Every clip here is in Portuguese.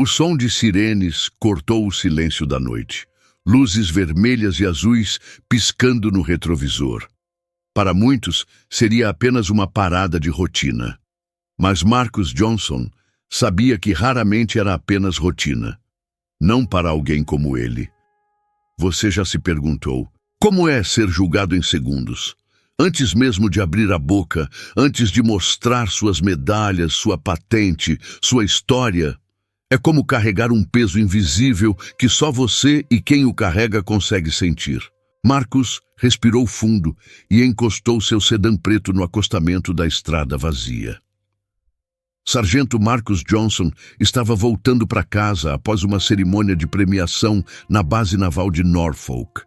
O som de sirenes cortou o silêncio da noite. Luzes vermelhas e azuis piscando no retrovisor. Para muitos, seria apenas uma parada de rotina. Mas Marcus Johnson sabia que raramente era apenas rotina. Não para alguém como ele. Você já se perguntou, como é ser julgado em segundos? Antes mesmo de abrir a boca, antes de mostrar suas medalhas, sua patente, sua história, é como carregar um peso invisível que só você e quem o carrega consegue sentir. Marcus respirou fundo e encostou seu sedã preto no acostamento da estrada vazia. Sargento Marcus Johnson estava voltando para casa após uma cerimônia de premiação na base naval de Norfolk.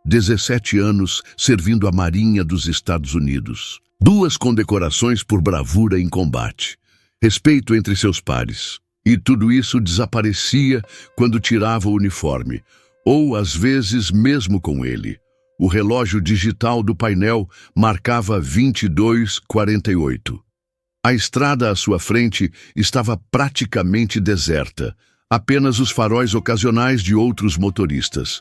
17 anos servindo a Marinha dos Estados Unidos. 2 condecorações por bravura em combate. Respeito entre seus pares. E tudo isso desaparecia quando tirava o uniforme, ou às vezes mesmo com ele. O relógio digital do painel marcava 22:48. A estrada à sua frente estava praticamente deserta, apenas os faróis ocasionais de outros motoristas.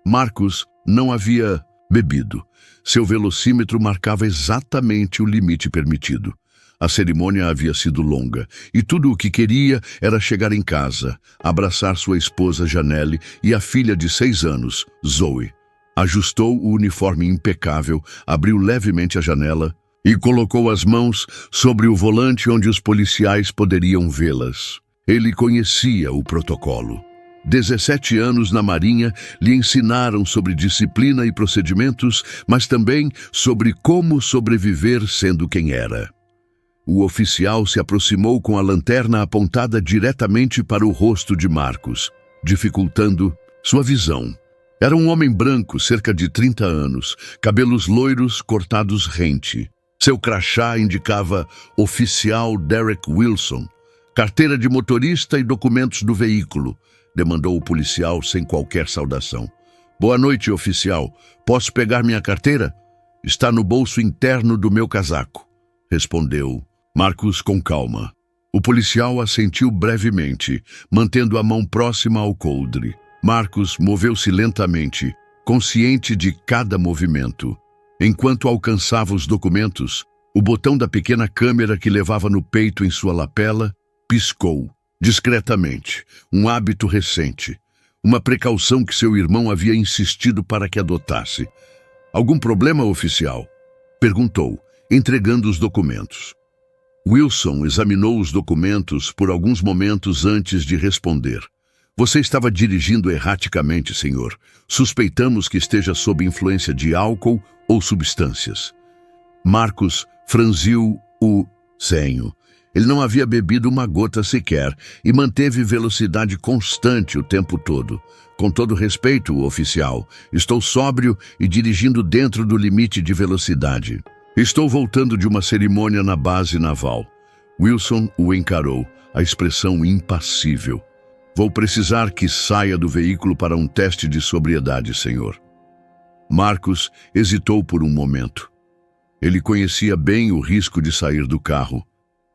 Marcus não havia bebido. Seu velocímetro marcava exatamente o limite permitido. A cerimônia havia sido longa, e tudo o que queria era chegar em casa, abraçar sua esposa Janelle e a filha de 6 anos, Zoe. Ajustou o uniforme impecável, abriu levemente a janela e colocou as mãos sobre o volante onde os policiais poderiam vê-las. Ele conhecia o protocolo. 17 anos na Marinha lhe ensinaram sobre disciplina e procedimentos, mas também sobre como sobreviver sendo quem era. O oficial se aproximou com a lanterna apontada diretamente para o rosto de Marcus, dificultando sua visão. Era um homem branco, cerca de 30 anos, cabelos loiros cortados rente. Seu crachá indicava Oficial Derek Wilson, carteira de motorista e documentos do veículo, demandou o policial sem qualquer saudação. Boa noite, oficial. Posso pegar minha carteira? Está no bolso interno do meu casaco, respondeu Marcus com calma. O policial assentiu brevemente, mantendo a mão próxima ao coldre. Marcus moveu-se lentamente, consciente de cada movimento. Enquanto alcançava os documentos, o botão da pequena câmera que levava no peito em sua lapela piscou, discretamente, um hábito recente, uma precaução que seu irmão havia insistido para que adotasse. Algum problema, oficial? Perguntou, entregando os documentos. Wilson examinou os documentos por alguns momentos antes de responder. Você estava dirigindo erraticamente, senhor. Suspeitamos que esteja sob influência de álcool ou substâncias. Marcus franziu o senho. Ele não havia bebido uma gota sequer e manteve velocidade constante o tempo todo. Com todo respeito, oficial, estou sóbrio e dirigindo dentro do limite de velocidade. Estou voltando de uma cerimônia na base naval. Wilson o encarou, a expressão impassível. Vou precisar que saia do veículo para um teste de sobriedade, senhor. Marcus hesitou por um momento. Ele conhecia bem o risco de sair do carro.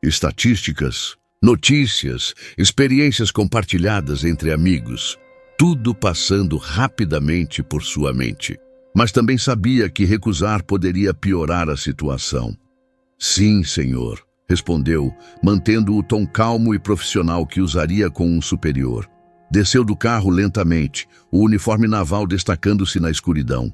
Estatísticas, notícias, experiências compartilhadas entre amigos, tudo passando rapidamente por sua mente. Mas também sabia que recusar poderia piorar a situação. Sim, senhor, respondeu, mantendo o tom calmo e profissional que usaria com um superior. Desceu do carro lentamente, o uniforme naval destacando-se na escuridão.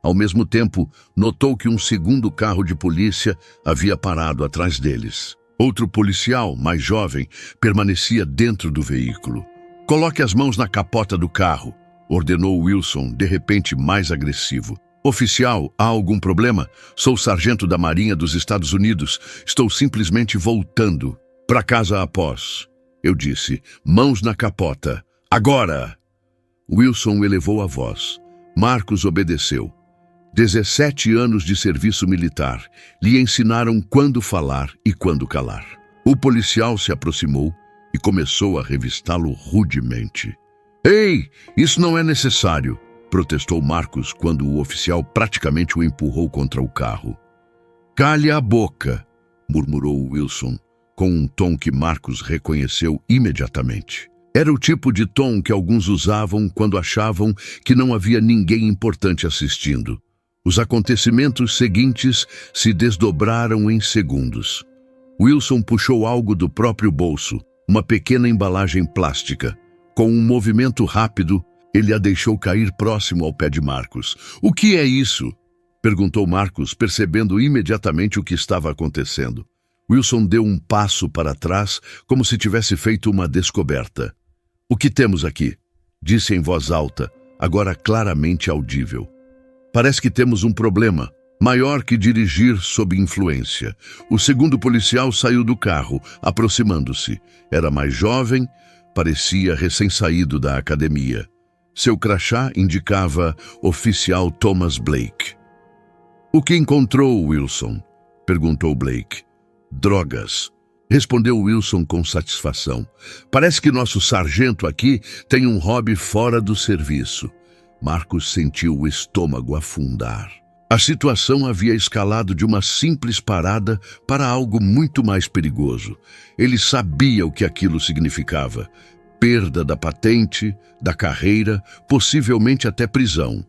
Ao mesmo tempo, notou que um segundo carro de polícia havia parado atrás deles. Outro policial, mais jovem, permanecia dentro do veículo. Coloque as mãos na capota do carro, ordenou Wilson, de repente mais agressivo. Oficial, há algum problema? Sou sargento da Marinha dos Estados Unidos. Estou simplesmente voltando para casa após. Eu disse, mãos na capota. Agora! Wilson elevou a voz. Marcus obedeceu. 17 anos de serviço militar lhe ensinaram quando falar e quando calar. O policial se aproximou e começou a revistá-lo rudemente. Ei, isso não é necessário, protestou Marcus quando o oficial praticamente o empurrou contra o carro. Calhe a boca, murmurou Wilson, com um tom que Marcus reconheceu imediatamente. Era o tipo de tom que alguns usavam quando achavam que não havia ninguém importante assistindo. Os acontecimentos seguintes se desdobraram em segundos. Wilson puxou algo do próprio bolso, uma pequena embalagem plástica. Com um movimento rápido, ele a deixou cair próximo ao pé de Marcus. "O que é isso?" perguntou Marcus, percebendo imediatamente o que estava acontecendo. Wilson deu um passo para trás, como se tivesse feito uma descoberta. "O que temos aqui?" disse em voz alta, agora claramente audível. "Parece que temos um problema, maior que dirigir sob influência." O segundo policial saiu do carro, aproximando-se. Era mais jovem, parecia recém-saído da academia. Seu crachá indicava oficial Thomas Blake. "O que encontrou, Wilson?" perguntou Blake. "Drogas", respondeu Wilson com satisfação. "Parece que nosso sargento aqui tem um hobby fora do serviço." Marcus sentiu o estômago afundar. A situação havia escalado de uma simples parada para algo muito mais perigoso. Ele sabia o que aquilo significava. Perda da patente, da carreira, possivelmente até prisão.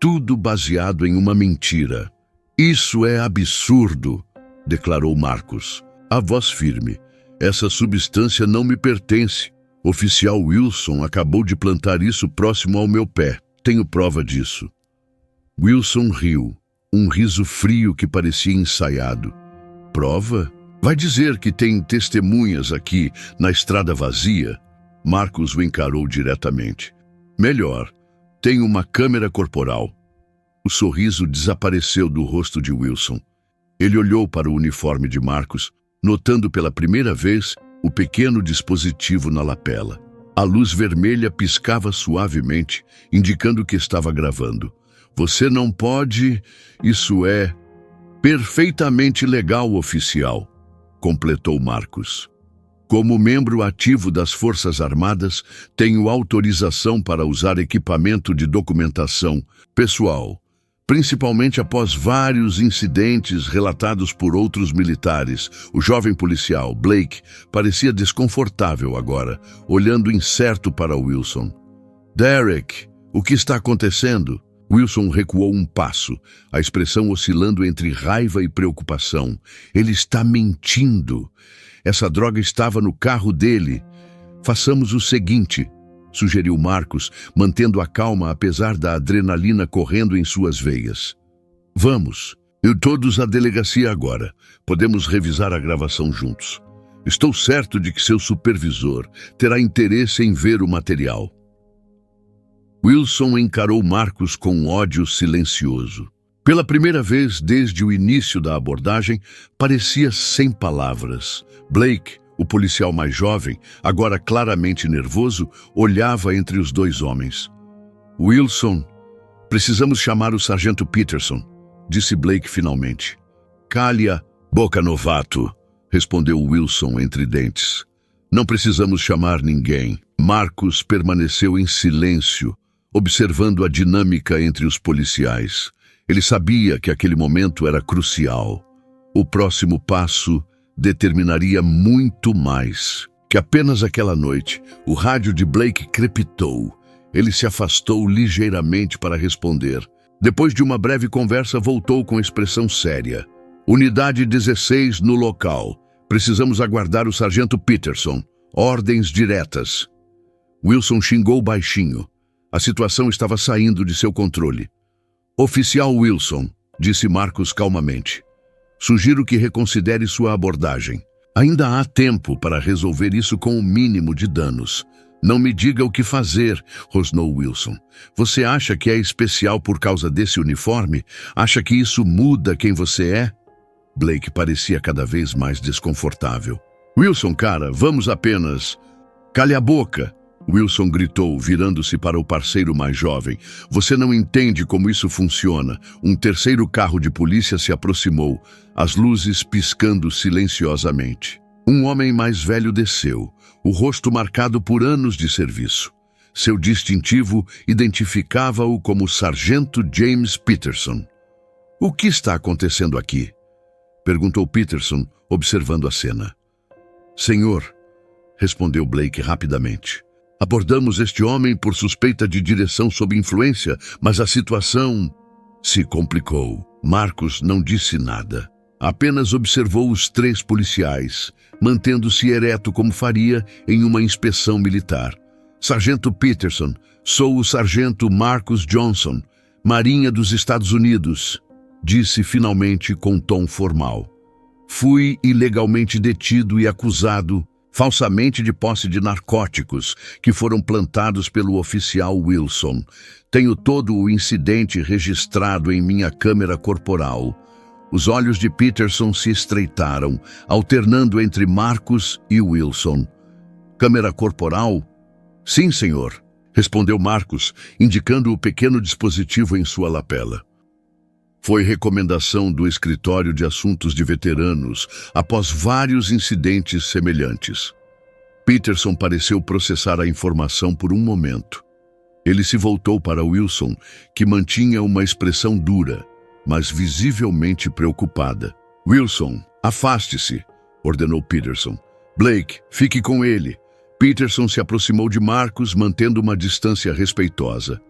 Tudo baseado em uma mentira. "Isso é absurdo", declarou Marcus, a voz firme. "Essa substância não me pertence. Oficial Wilson acabou de plantar isso próximo ao meu pé. Tenho prova disso." Wilson riu, um riso frio que parecia ensaiado. "Prova? Vai dizer que tem testemunhas aqui na estrada vazia?" Marcus o encarou diretamente. "Melhor, tenho uma câmera corporal." O sorriso desapareceu do rosto de Wilson. Ele olhou para o uniforme de Marcus, notando pela primeira vez o pequeno dispositivo na lapela. A luz vermelha piscava suavemente, indicando que estava gravando. "Você não pode... Isso é perfeitamente legal, oficial", completou Marcus. "Como membro ativo das Forças Armadas, tenho autorização para usar equipamento de documentação pessoal, principalmente após vários incidentes relatados por outros militares." O jovem policial, Blake, parecia desconfortável agora, olhando incerto para Wilson. "Derek, o que está acontecendo?" Wilson recuou um passo, a expressão oscilando entre raiva e preocupação. "Ele está mentindo. Essa droga estava no carro dele." "Façamos o seguinte", sugeriu Marcus, mantendo a calma apesar da adrenalina correndo em suas veias. "Vamos. Todos à delegacia agora. Podemos revisar a gravação juntos. Estou certo de que seu supervisor terá interesse em ver o material." Wilson encarou Marcus com ódio silencioso. Pela primeira vez desde o início da abordagem, parecia sem palavras. Blake, o policial mais jovem, agora claramente nervoso, olhava entre os dois homens. "Wilson, precisamos chamar o sargento Peterson", disse Blake finalmente. "Cale-a boca, novato", respondeu Wilson entre dentes. "Não precisamos chamar ninguém." Marcus permaneceu em silêncio, observando a dinâmica entre os policiais. Ele sabia que aquele momento era crucial. O próximo passo determinaria muito mais. Que apenas aquela noite, o rádio de Blake crepitou. Ele se afastou ligeiramente para responder. Depois de uma breve conversa, voltou com expressão séria. "Unidade 16 no local. Precisamos aguardar o sargento Peterson. Ordens diretas." Wilson xingou baixinho. A situação estava saindo de seu controle. "Oficial Wilson", disse Marcus calmamente. "Sugiro que reconsidere sua abordagem. Ainda há tempo para resolver isso com o mínimo de danos." "Não me diga o que fazer", rosnou Wilson. "Você acha que é especial por causa desse uniforme? Acha que isso muda quem você é?" Blake parecia cada vez mais desconfortável. "Wilson, cara, vamos apenas..." "Cale a boca!" Wilson gritou, virando-se para o parceiro mais jovem. "Você não entende como isso funciona." Um terceiro carro de polícia se aproximou, as luzes piscando silenciosamente. Um homem mais velho desceu, o rosto marcado por anos de serviço. Seu distintivo identificava-o como Sargento James Peterson. "O que está acontecendo aqui?" perguntou Peterson, observando a cena. "Senhor", respondeu Blake rapidamente, Abordamos este homem por suspeita de direção sob influência, mas a situação se complicou. Marcus não disse nada. Apenas observou os 3 policiais, mantendo-se ereto como faria em uma inspeção militar. Sargento Peterson, sou o sargento Marcus Johnson, Marinha dos Estados Unidos, disse finalmente com tom formal. Fui ilegalmente detido e acusado falsamente de posse de narcóticos que foram plantados pelo oficial Wilson. Tenho todo o incidente registrado em minha câmera corporal. Os olhos de Peterson se estreitaram, alternando entre Marcus e Wilson. Câmera corporal? Sim, senhor, respondeu Marcus, indicando o pequeno dispositivo em sua lapela. Foi recomendação do Escritório de Assuntos de Veteranos após vários incidentes semelhantes. Peterson pareceu processar a informação por um momento. Ele se voltou para Wilson, que mantinha uma expressão dura, mas visivelmente preocupada. Wilson, afaste-se, ordenou Peterson. Blake, fique com ele. Peterson se aproximou de Marcus, mantendo uma distância respeitosa.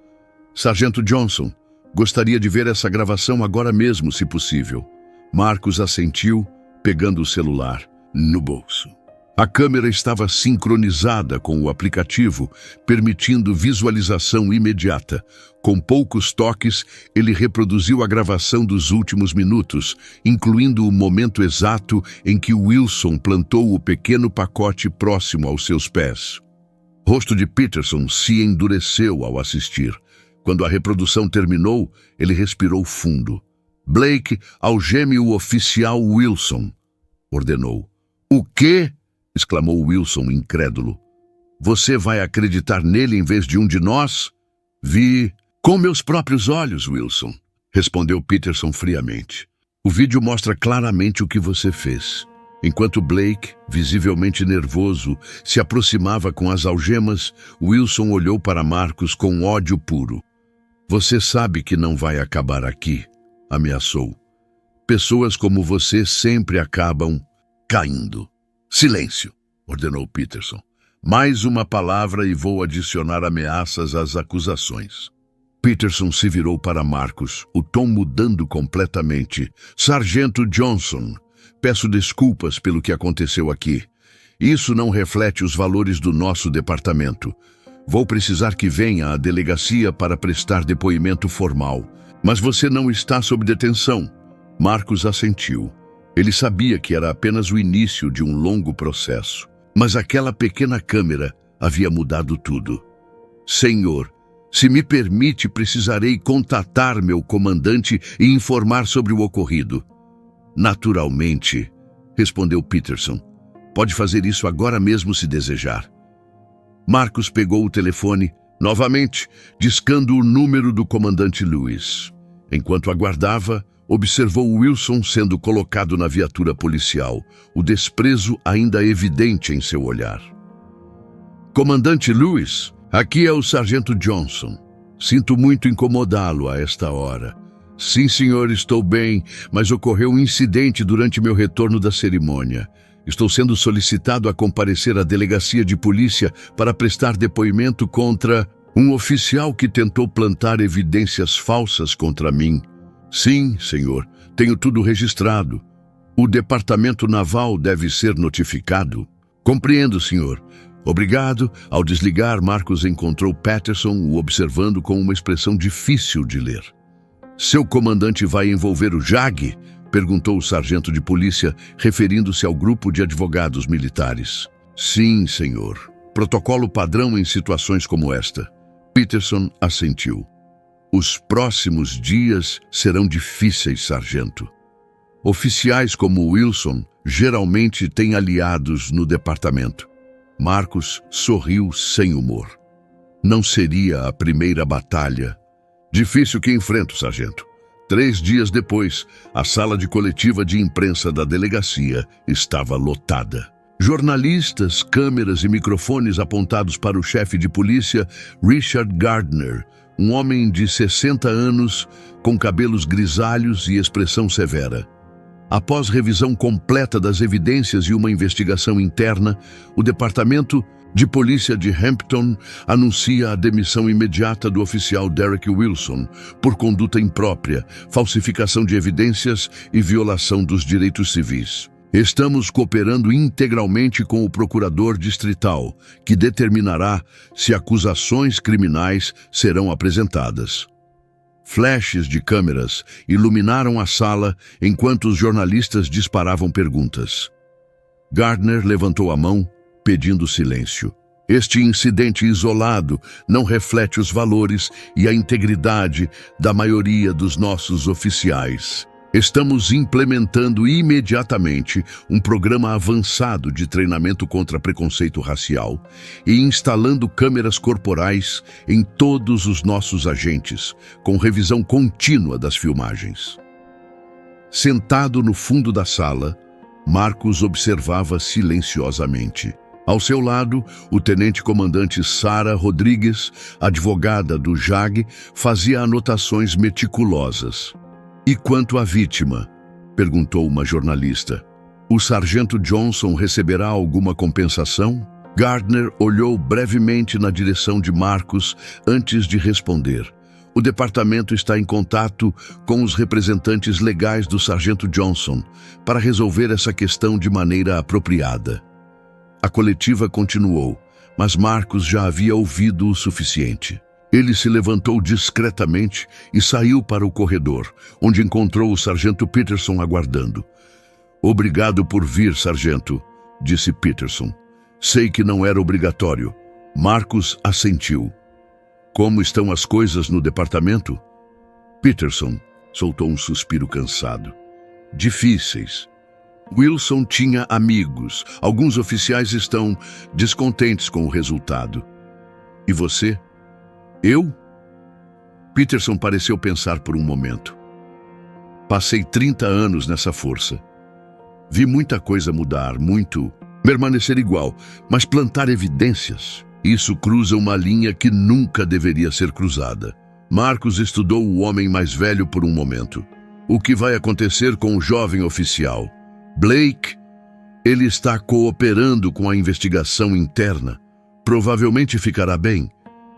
Sargento Johnson, gostaria de ver essa gravação agora mesmo, se possível. Marcus assentiu, pegando o celular no bolso. A câmera estava sincronizada com o aplicativo, permitindo visualização imediata. Com poucos toques, ele reproduziu a gravação dos últimos minutos, incluindo o momento exato em que Wilson plantou o pequeno pacote próximo aos seus pés. O rosto de Peterson se endureceu ao assistir. Quando a reprodução terminou, ele respirou fundo. Blake, algeme o oficial Wilson, ordenou. O quê? Exclamou Wilson, incrédulo. Você vai acreditar nele em vez de um de nós? Vi com meus próprios olhos, Wilson, respondeu Peterson friamente. O vídeo mostra claramente o que você fez. Enquanto Blake, visivelmente nervoso, se aproximava com as algemas, Wilson olhou para Marcus com ódio puro. Você sabe que não vai acabar aqui, ameaçou. Pessoas como você sempre acabam caindo. Silêncio, ordenou Peterson. Mais uma palavra e vou adicionar ameaças às acusações. Peterson se virou para Marcus, o tom mudando completamente. Sargento Johnson, peço desculpas pelo que aconteceu aqui. Isso não reflete os valores do nosso departamento. Vou precisar que venha à delegacia para prestar depoimento formal. Mas você não está sob detenção. Marcus assentiu. Ele sabia que era apenas o início de um longo processo. Mas aquela pequena câmera havia mudado tudo. Senhor, se me permite, precisarei contatar meu comandante e informar sobre o ocorrido. Naturalmente, respondeu Peterson. Pode fazer isso agora mesmo se desejar. Marcus pegou o telefone, novamente, discando o número do comandante Lewis. Enquanto aguardava, observou Wilson sendo colocado na viatura policial, o desprezo ainda evidente em seu olhar. Comandante Lewis, aqui é o sargento Johnson. Sinto muito incomodá-lo a esta hora. Sim, senhor, estou bem, mas ocorreu um incidente durante meu retorno da cerimônia. Estou sendo solicitado a comparecer à delegacia de polícia para prestar depoimento contra um oficial que tentou plantar evidências falsas contra mim. Sim, senhor, tenho tudo registrado. O departamento naval deve ser notificado. Compreendo, senhor. Obrigado. Ao desligar, Marcus encontrou Peterson o observando com uma expressão difícil de ler. Seu comandante vai envolver o JAG? Perguntou o sargento de polícia, referindo-se ao grupo de advogados militares. Sim, senhor. Protocolo padrão em situações como esta. Peterson assentiu. Os próximos dias serão difíceis, sargento. Oficiais como Wilson geralmente têm aliados no departamento. Marcus sorriu sem humor. Não seria a primeira batalha. Difícil que enfrento, sargento. 3 dias depois, a sala de coletiva de imprensa da delegacia estava lotada. Jornalistas, câmeras e microfones apontados para o chefe de polícia, Richard Gardner, um homem de 60 anos, com cabelos grisalhos e expressão severa. Após revisão completa das evidências e uma investigação interna, o departamento de polícia de Hampton anuncia a demissão imediata do oficial Derek Wilson por conduta imprópria, falsificação de evidências e violação dos direitos civis. Estamos cooperando integralmente com o procurador distrital, que determinará se acusações criminais serão apresentadas. Flashes de câmeras iluminaram a sala enquanto os jornalistas disparavam perguntas. Gardner levantou a mão, pedindo silêncio. Este incidente isolado não reflete os valores e a integridade da maioria dos nossos oficiais. Estamos implementando imediatamente um programa avançado de treinamento contra preconceito racial e instalando câmeras corporais em todos os nossos agentes, com revisão contínua das filmagens. Sentado no fundo da sala, Marcos observava silenciosamente. Ao seu lado, o tenente-comandante Sara Rodrigues, advogada do JAG, fazia anotações meticulosas. "E quanto à vítima?", perguntou uma jornalista. "O sargento Johnson receberá alguma compensação?" Gardner olhou brevemente na direção de Marcos antes de responder. "O departamento está em contato com os representantes legais do sargento Johnson para resolver essa questão de maneira apropriada." A coletiva continuou, mas Marcos já havia ouvido o suficiente. Ele se levantou discretamente e saiu para o corredor, onde encontrou o sargento Peterson aguardando. "Obrigado por vir, sargento", disse Peterson. "Sei que não era obrigatório." Marcos assentiu. "Como estão as coisas no departamento?" Peterson soltou um suspiro cansado. "Difíceis. Wilson tinha amigos. Alguns oficiais estão descontentes com o resultado." "E você?" "Eu?" Peterson pareceu pensar por um momento. "Passei 30 anos nessa força. Vi muita coisa mudar, muito permanecer igual, mas plantar evidências, isso cruza uma linha que nunca deveria ser cruzada." Marcos estudou o homem mais velho por um momento. "O que vai acontecer com o jovem oficial?" "Blake, ele está cooperando com a investigação interna. Provavelmente ficará bem.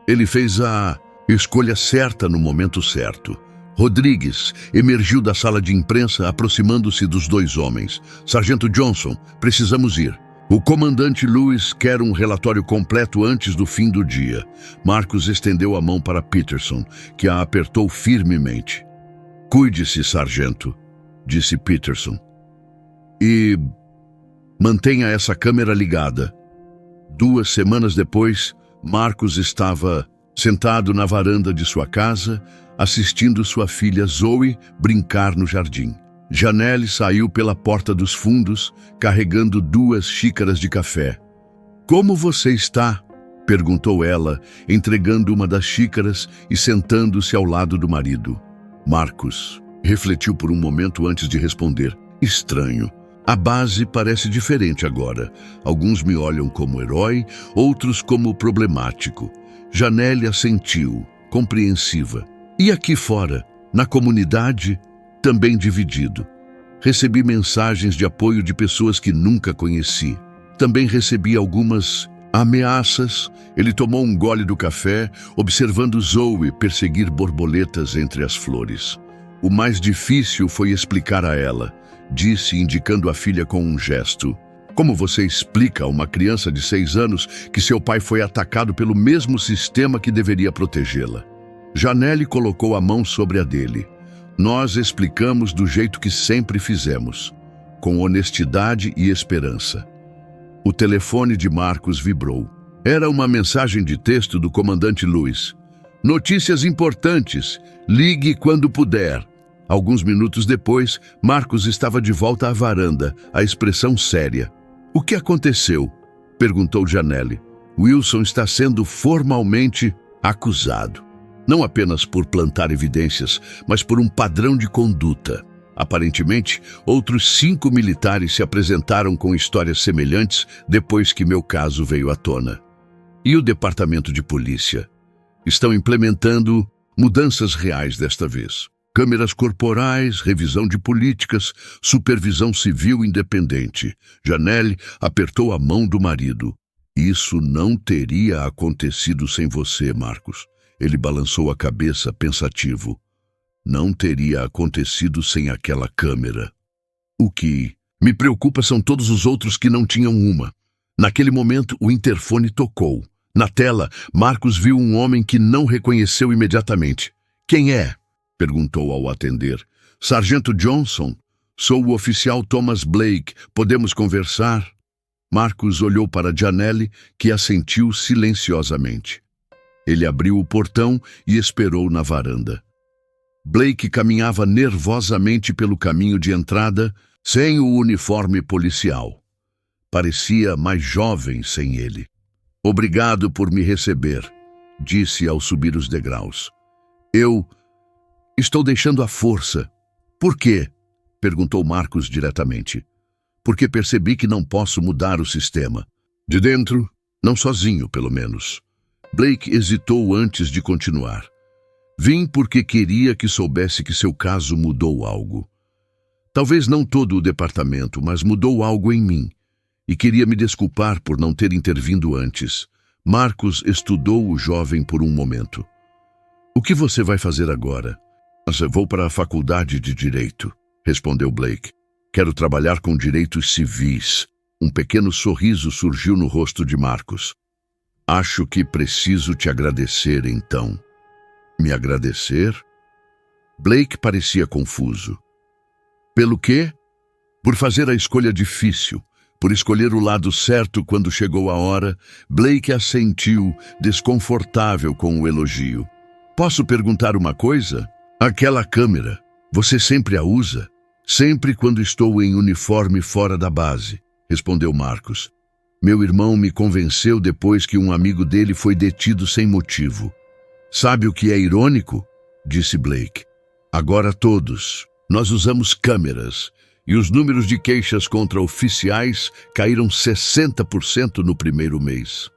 Ele fez a escolha certa no momento certo." Rodrigues emergiu da sala de imprensa aproximando-se dos dois homens. "Sargento Johnson, precisamos ir. O comandante Lewis quer um relatório completo antes do fim do dia." Marcos estendeu a mão para Peterson, que a apertou firmemente. "Cuide-se, sargento", disse Peterson. "E mantenha essa câmera ligada." 2 semanas depois, Marcos estava sentado na varanda de sua casa, assistindo sua filha Zoe brincar no jardim. Janelle saiu pela porta dos fundos, carregando 2 xícaras de café. "Como você está?", perguntou ela, entregando uma das xícaras e sentando-se ao lado do marido. Marcos refletiu por um momento antes de responder. "Estranho. A base parece diferente agora. Alguns me olham como herói, outros como problemático." Janelle assentiu, compreensiva. "E aqui fora, na comunidade, também dividido. Recebi mensagens de apoio de pessoas que nunca conheci. Também recebi algumas ameaças." Ele tomou um gole do café, observando Zoe perseguir borboletas entre as flores. "O mais difícil foi explicar a ela", disse, indicando a filha com um gesto. "Como você explica a uma criança de 6 anos que seu pai foi atacado pelo mesmo sistema que deveria protegê-la?" Janelle colocou a mão sobre a dele. "Nós explicamos do jeito que sempre fizemos, com honestidade e esperança." O telefone de Marcos vibrou. Era uma mensagem de texto do comandante Lewis. "Notícias importantes. Ligue quando puder." Alguns minutos depois, Marcos estava de volta à varanda, a expressão séria. "O que aconteceu?", perguntou Janelle. "Wilson está sendo formalmente acusado. Não apenas por plantar evidências, mas por um padrão de conduta. Aparentemente, outros 5 militares se apresentaram com histórias semelhantes depois que meu caso veio à tona." "E o departamento de polícia?" "Estão implementando mudanças reais desta vez. Câmeras corporais, revisão de políticas, supervisão civil independente." Janelle apertou a mão do marido. Isso não teria acontecido sem você, Marcos. Ele balançou a cabeça, pensativo. Não teria acontecido sem aquela câmera. O que me preocupa são todos os outros que não tinham uma. Naquele momento, o interfone tocou. Na tela, Marcos viu um homem que não reconheceu imediatamente. Quem é? Perguntou ao atender. Sargento Johnson. Sou o oficial Thomas Blake. Podemos conversar? Marcos olhou para Janelle, que assentiu silenciosamente. Ele abriu o portão e esperou na varanda. Blake caminhava nervosamente pelo caminho de entrada, sem o uniforme policial. Parecia mais jovem sem ele. Obrigado por me receber, disse ao subir os degraus. Eu estou deixando a força. Por quê? Perguntou Marcos diretamente. Porque percebi que não posso mudar o sistema. De dentro, não sozinho, pelo menos. Blake hesitou antes de continuar. Vim porque queria que soubesse que seu caso mudou algo. Talvez não todo o departamento, mas mudou algo em mim. E queria me desculpar por não ter intervindo antes. Marcos estudou o jovem por um momento. O que você vai fazer agora? Vou para a faculdade de Direito, respondeu Blake. Quero trabalhar com direitos civis. Um pequeno sorriso surgiu no rosto de Marcos. Acho que preciso te agradecer, então. Me agradecer? Blake parecia confuso. Pelo quê? Por fazer a escolha difícil. Por escolher o lado certo quando chegou a hora, Blake assentiu, desconfortável com o elogio. Posso perguntar uma coisa? Aquela câmera, você sempre a usa? Sempre quando estou em uniforme fora da base, respondeu Marcos. Meu irmão me convenceu depois que um amigo dele foi detido sem motivo. Sabe o que é irônico? Disse Blake. Agora todos, nós usamos câmeras, e os números de queixas contra oficiais caíram 60% no primeiro mês.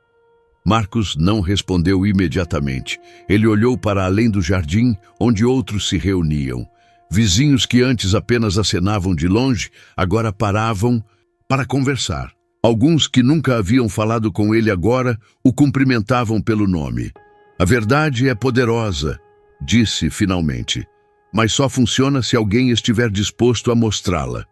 Marcos não respondeu imediatamente. Ele olhou para além do jardim, onde outros se reuniam. Vizinhos que antes apenas acenavam de longe, agora paravam para conversar. Alguns que nunca haviam falado com ele agora o cumprimentavam pelo nome. A verdade é poderosa, disse finalmente, mas só funciona se alguém estiver disposto a mostrá-la.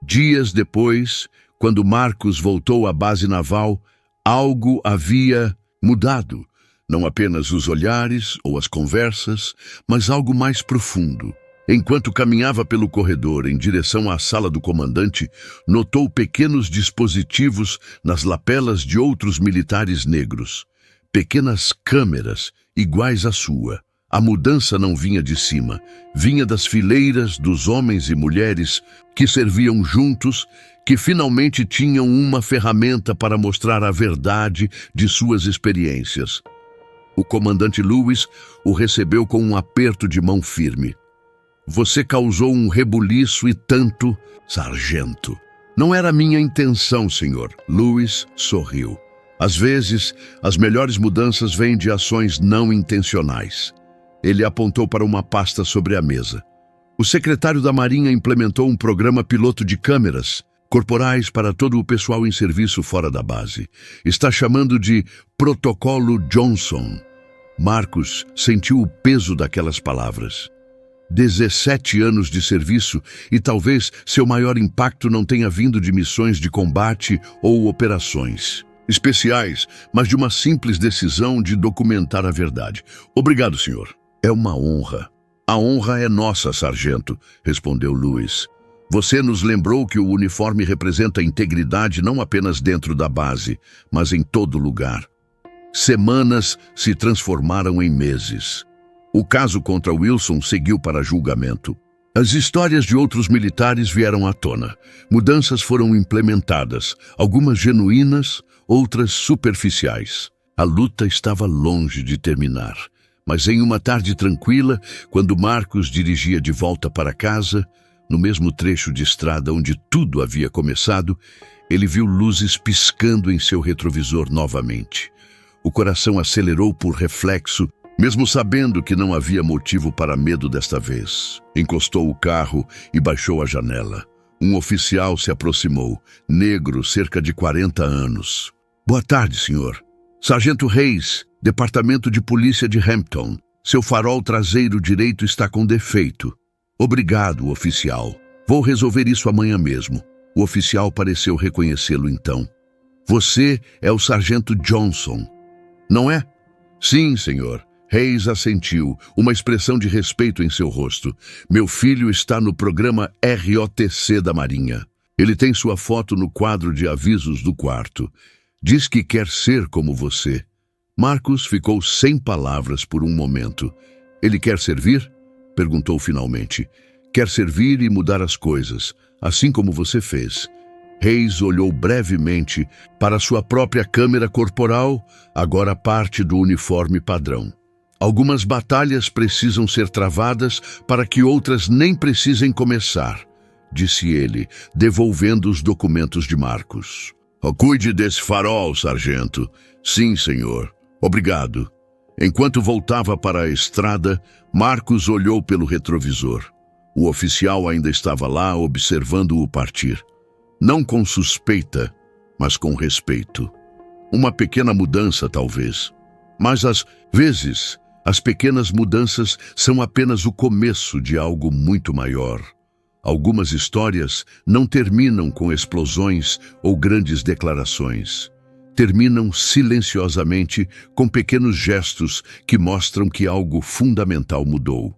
Dias depois, quando Marcos voltou à base naval, algo havia mudado. Não apenas os olhares ou as conversas, mas algo mais profundo. Enquanto caminhava pelo corredor em direção à sala do comandante, notou pequenos dispositivos nas lapelas de outros militares negros. Pequenas câmeras, iguais à sua. A mudança não vinha de cima, vinha das fileiras dos homens e mulheres que serviam juntos, que finalmente tinham uma ferramenta para mostrar a verdade de suas experiências. O comandante Lewis o recebeu com um aperto de mão firme. Você causou um rebuliço e tanto, sargento. Não era minha intenção, senhor. Lewis sorriu. Às vezes, as melhores mudanças vêm de ações não intencionais. Ele apontou para uma pasta sobre a mesa. O secretário da Marinha implementou um programa piloto de câmeras corporais para todo o pessoal em serviço fora da base. Está chamando de Protocolo Johnson. Marcos sentiu o peso daquelas palavras. 17 anos de serviço e talvez seu maior impacto não tenha vindo de missões de combate ou operações especiais, mas de uma simples decisão de documentar a verdade. Obrigado, senhor. É uma honra. A honra é nossa, sargento, respondeu Lewis. Você nos lembrou que o uniforme representa integridade não apenas dentro da base, mas em todo lugar. Semanas se transformaram em meses. O caso contra Wilson seguiu para julgamento. As histórias de outros militares vieram à tona. Mudanças foram implementadas, algumas genuínas, outras superficiais. A luta estava longe de terminar. Mas em uma tarde tranquila, quando Marcos dirigia de volta para casa, no mesmo trecho de estrada onde tudo havia começado, ele viu luzes piscando em seu retrovisor novamente. O coração acelerou por reflexo, mesmo sabendo que não havia motivo para medo desta vez. Encostou o carro e baixou a janela. Um oficial se aproximou, negro, cerca de 40 anos. Boa tarde, senhor. Sargento Reis, Departamento de Polícia de Hampton. Seu farol traseiro direito está com defeito. Obrigado, oficial. Vou resolver isso amanhã mesmo. O oficial pareceu reconhecê-lo então. Você é o Sargento Johnson, não é? Sim, senhor. Reis assentiu, uma expressão de respeito em seu rosto. Meu filho está no programa ROTC da Marinha. Ele tem sua foto no quadro de avisos do quarto. Diz que quer ser como você. Marcus ficou sem palavras por um momento. Ele quer servir? Perguntou finalmente. Quer servir e mudar as coisas, assim como você fez. Reis olhou brevemente para sua própria câmera corporal, agora parte do uniforme padrão. Algumas batalhas precisam ser travadas para que outras nem precisem começar, disse ele, devolvendo os documentos de Marcus. Cuide desse farol, sargento. Sim, senhor. Obrigado. Enquanto voltava para a estrada, Marcus olhou pelo retrovisor. O oficial ainda estava lá observando-o partir. Não com suspeita, mas com respeito. Uma pequena mudança, talvez. Mas às vezes, as pequenas mudanças são apenas o começo de algo muito maior. Algumas histórias não terminam com explosões ou grandes declarações. Terminam silenciosamente com pequenos gestos que mostram que algo fundamental mudou.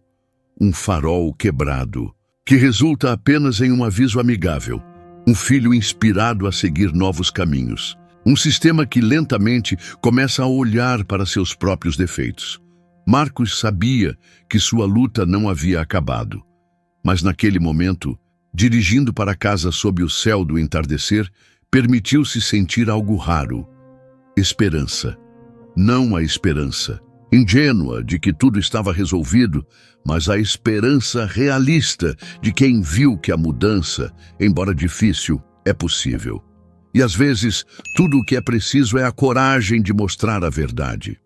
Um farol quebrado, que resulta apenas em um aviso amigável. Um filho inspirado a seguir novos caminhos. Um sistema que lentamente começa a olhar para seus próprios defeitos. Marcus sabia que sua luta não havia acabado. Mas naquele momento, dirigindo para casa sob o céu do entardecer, permitiu-se sentir algo raro. Esperança. Não a esperança ingênua de que tudo estava resolvido, mas a esperança realista de quem viu que a mudança, embora difícil, é possível. E às vezes, tudo o que é preciso é a coragem de mostrar a verdade.